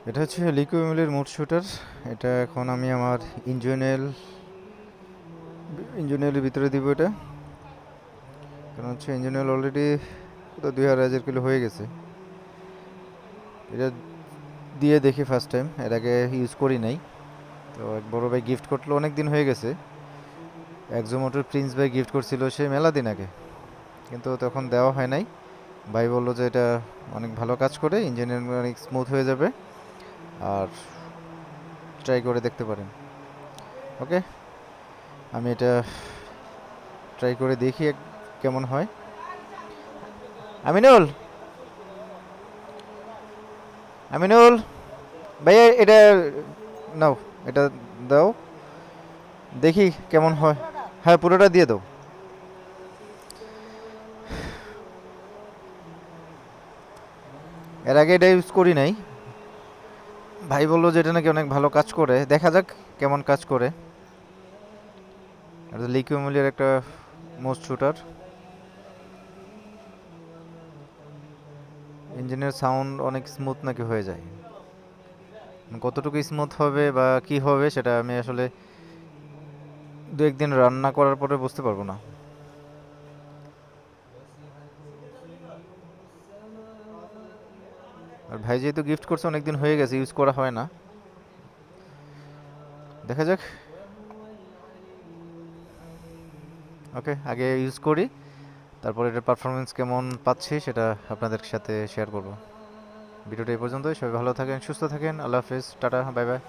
এটা হচ্ছে লিকুইমিলের mood shooter. এটা এখন আমি আমার ইঞ্জিনিয়ারের ভিতরে দিব এটা, কারণ হচ্ছে ইঞ্জিনিয়ার অলরেডি তো 2000 কিলো হয়ে গেছে। এটা দিয়ে দেখি ফার্স্ট টাইম, এর আগে ইউজ করি নাই। তো এক বড় ভাই গিফট করলো, অনেক দিন হয়ে গেছে। একজোমোটর প্রিন্স ভাই গিফট করছিল সে মেলা দিন আগে, কিন্তু তখন দেওয়া হয় নাই। ভাই বললো যে এটা অনেক ভালো কাজ করে, ইঞ্জিনিয়ারিং অনেক স্মুথ হয়ে যাবে, আর ট্রাই করে দেখতে পারেন। ওকে, আমি এটা ট্রাই করে দেখি কেমন হয়। আমিনুল, আমিনুল ভাইয়া, এটা নাও, এটা দাও, দেখি কেমন হয়। হ্যাঁ, পুরোটা দিয়ে দাও। এর আগে এটা ইউজ করি নাই। ভাই বললো যে এটা নাকি অনেক ভালো কাজ করে, দেখা যাক কেমন কাজ করে। এটা লিকুইমিলের একটা মোস্ট শুটার। ইঞ্জিনের সাউন্ড অনেক স্মুথ নাকি হয়ে যায়, কতটুকু স্মুথ হবে বা কি হবে সেটা আমি আসলে দু একদিন রান্না করার পরে বুঝতে পারবো না। আর ভাই যেহেতু গিফট করছে, অনেকদিন হয়ে গেছে, ইউজ করা হয় না। দেখা যাক। ওকে, আগে ইউজ করি, তারপর এটার পারফরমেন্স কেমন পাচ্ছি সেটা আপনাদের সাথে শেয়ার করব। ভিডিওটা এই পর্যন্তই। সবাই ভালো থাকেন, সুস্থ থাকেন। আল্লাহ হাফেজ, টাটা, বাই বাই।